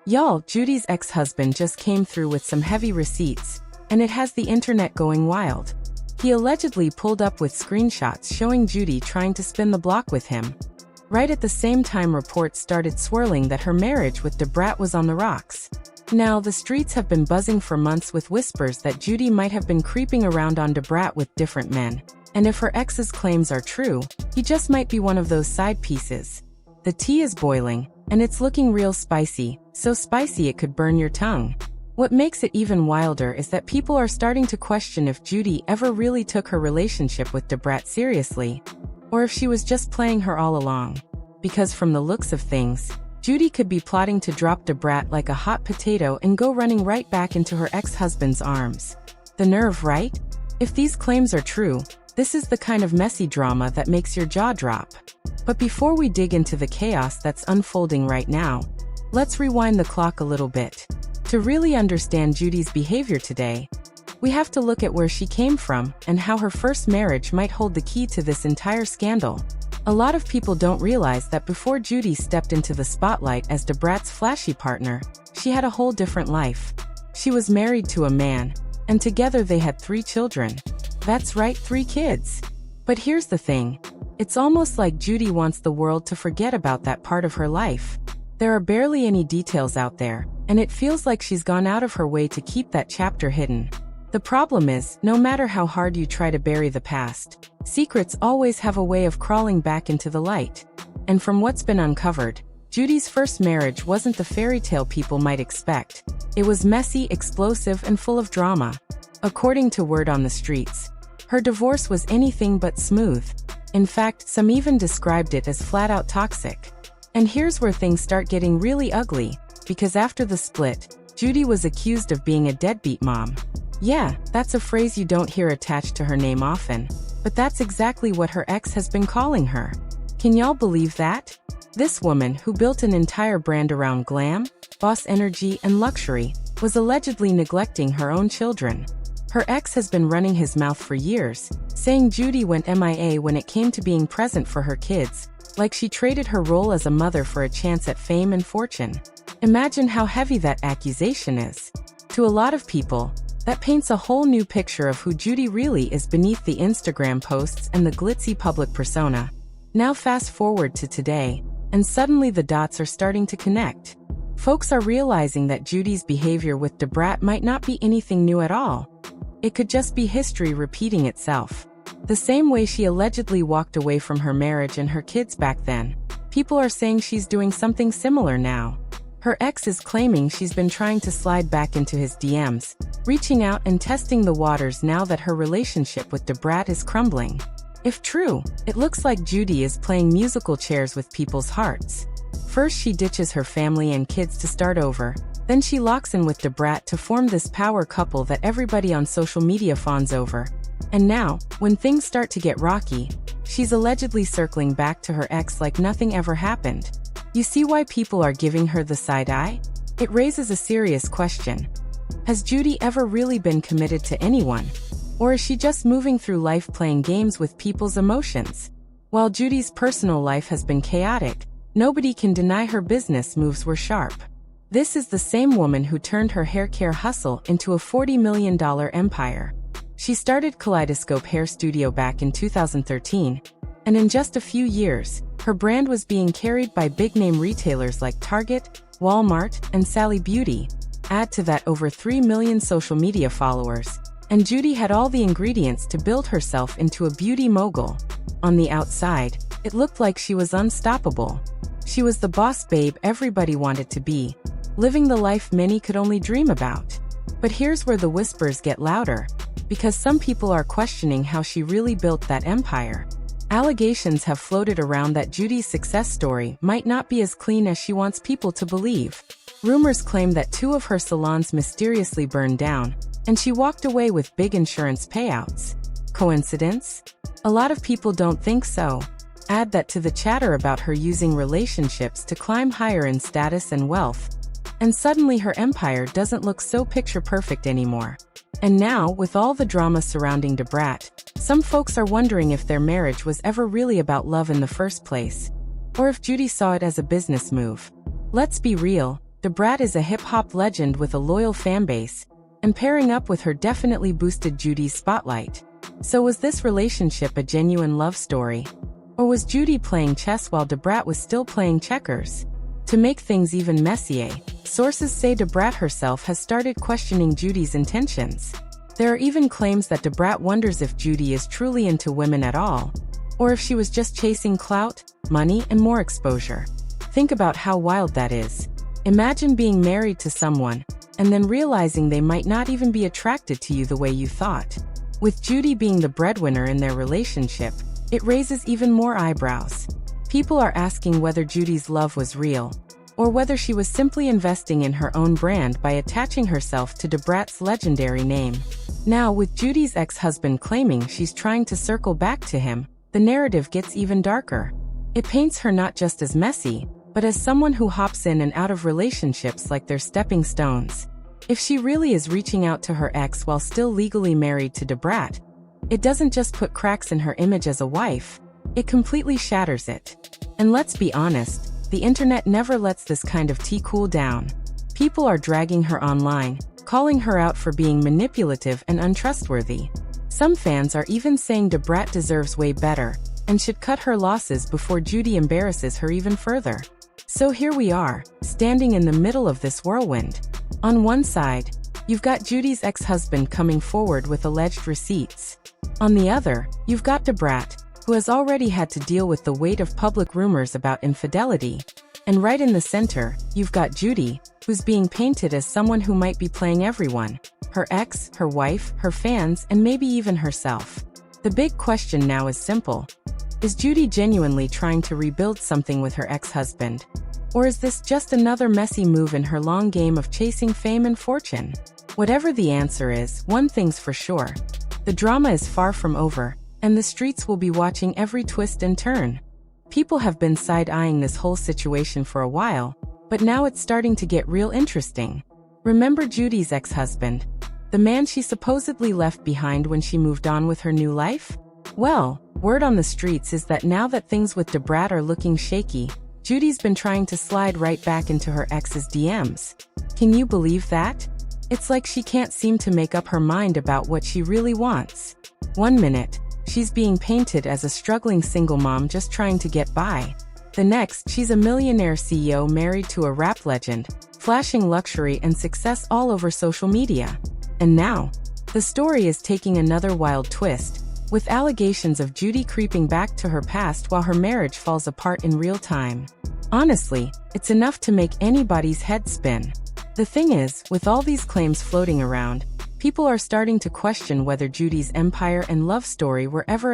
Y'all, Judy's ex-husband just came through with some heavy receipts, and it has the internet going wild. He allegedly pulled up with screenshots showing Judy trying to spin the block with him. Right at the same time, reports started swirling that her marriage with Brat was on the rocks. Now, the streets have been buzzing for months with whispers that Judy might have been creeping around on Brat with different men. And if her ex's claims are true, he just might be one of those side pieces. The tea is boiling, and it's looking real spicy, so spicy it could burn your tongue. What makes it even wilder is that people are starting to question if Judy ever really took her relationship with Brat seriously, or if she was just playing her all along. Because from the looks of things, Judy could be plotting to drop Brat like a hot potato and go running right back into her ex-husband's arms. The nerve, right? If these claims are true, this is the kind of messy drama that makes your jaw drop. But before we dig into the chaos that's unfolding right now, let's rewind the clock a little bit. To really understand Judy's behavior today, we have to look at where she came from and how her first marriage might hold the key to this entire scandal. A lot of people don't realize that before Judy stepped into the spotlight as Brat's flashy partner, she had a whole different life. She was married to a man, and together they had 3 children. That's right, 3 kids. But here's the thing. It's almost like Judy wants the world to forget about that part of her life. There are barely any details out there, and it feels like she's gone out of her way to keep that chapter hidden. The problem is, no matter how hard you try to bury the past, secrets always have a way of crawling back into the light. And from what's been uncovered, Judy's first marriage wasn't the fairy tale people might expect. It was messy, explosive, and full of drama. According to word on the streets, her divorce was anything but smooth. In fact, some even described it as flat-out toxic. And here's where things start getting really ugly, because after the split, Judy was accused of being a deadbeat mom. Yeah, that's a phrase you don't hear attached to her name often, but that's exactly what her ex has been calling her. Can y'all believe that? This woman, who built an entire brand around glam, boss energy, and luxury, was allegedly neglecting her own children. Her ex has been running his mouth for years, saying Judy went MIA when it came to being present for her kids, like she traded her role as a mother for a chance at fame and fortune. Imagine how heavy that accusation is. To a lot of people, that paints a whole new picture of who Judy really is beneath the Instagram posts and the glitzy public persona. Now fast forward to today, and suddenly the dots are starting to connect. Folks are realizing that Judy's behavior with Brat might not be anything new at all. It could just be history repeating itself. The same way she allegedly walked away from her marriage and her kids back then, people are saying she's doing something similar now. Her ex is claiming she's been trying to slide back into his DMs, reaching out and testing the waters now that her relationship with Brat is crumbling. If true, it looks like Judy is playing musical chairs with people's hearts. First she ditches her family and kids to start over, then she locks in with Brat to form this power couple that everybody on social media fawns over. And now, when things start to get rocky, she's allegedly circling back to her ex like nothing ever happened. You see why people are giving her the side eye? It raises a serious question. Has Judy ever really been committed to anyone? Or is she just moving through life playing games with people's emotions? While Judy's personal life has been chaotic, nobody can deny her business moves were sharp. This is the same woman who turned her hair care hustle into a $40 million empire. She started Kaleidoscope Hair Studio back in 2013, and in just a few years, her brand was being carried by big-name retailers like Target, Walmart, and Sally Beauty. Add to that over 3 million social media followers, and Judy had all the ingredients to build herself into a beauty mogul. On the outside, it looked like she was unstoppable. She was the boss babe everybody wanted to be, living the life many could only dream about. But here's where the whispers get louder, because some people are questioning how she really built that empire. Allegations have floated around that Judy's success story might not be as clean as she wants people to believe. Rumors claim that 2 of her salons mysteriously burned down, and she walked away with big insurance payouts. Coincidence? A lot of people don't think so. Add that to the chatter about her using relationships to climb higher in status and wealth, and suddenly her empire doesn't look so picture-perfect anymore. And now, with all the drama surrounding Brat, some folks are wondering if their marriage was ever really about love in the first place, or if Judy saw it as a business move. Let's be real, Brat is a hip-hop legend with a loyal fanbase, and pairing up with her definitely boosted Judy's spotlight. So was this relationship a genuine love story? Or was Judy playing chess while Brat was still playing checkers? To make things even messier, sources say Brat herself has started questioning Judy's intentions. There are even claims that Brat wonders if Judy is truly into women at all, or if she was just chasing clout, money, and more exposure. Think about how wild that is. Imagine being married to someone, and then realizing they might not even be attracted to you the way you thought. With Judy being the breadwinner in their relationship, it raises even more eyebrows. People are asking whether Judy's love was real, or whether she was simply investing in her own brand by attaching herself to Brat's legendary name. Now, with Judy's ex-husband claiming she's trying to circle back to him, the narrative gets even darker. It paints her not just as messy, but as someone who hops in and out of relationships like they're stepping stones. If she really is reaching out to her ex while still legally married to Brat, it doesn't just put cracks in her image as a wife, it completely shatters it. And let's be honest, the internet never lets this kind of tea cool down. People are dragging her online, calling her out for being manipulative and untrustworthy. Some fans are even saying Brat deserves way better, and should cut her losses before Judy embarrasses her even further. So here we are, standing in the middle of this whirlwind. On one side, you've got Judy's ex-husband coming forward with alleged receipts. On the other, you've got Brat, who has already had to deal with the weight of public rumors about infidelity. And right in the center, you've got Judy, who's being painted as someone who might be playing everyone: her ex, her wife, her fans, and maybe even herself. The big question now is simple. Is Judy genuinely trying to rebuild something with her ex-husband? Or is this just another messy move in her long game of chasing fame and fortune? Whatever the answer is, one thing's for sure. The drama is far from over, and the streets will be watching every twist and turn. People have been side-eyeing this whole situation for a while, but now it's starting to get real interesting. Remember Judy's ex-husband, the man she supposedly left behind when she moved on with her new life? Well, word on the streets is that now that things with Brat are looking shaky, Judy's been trying to slide right back into her ex's DMs. Can you believe that? It's like she can't seem to make up her mind about what she really wants. One minute, she's being painted as a struggling single mom just trying to get by. The next, she's a millionaire CEO married to a rap legend, flashing luxury and success all over social media. And now, the story is taking another wild twist, with allegations of Judy creeping back to her past while her marriage falls apart in real time. Honestly, it's enough to make anybody's head spin. The thing is, with all these claims floating around, people are starting to question whether Judy's empire and love story were ever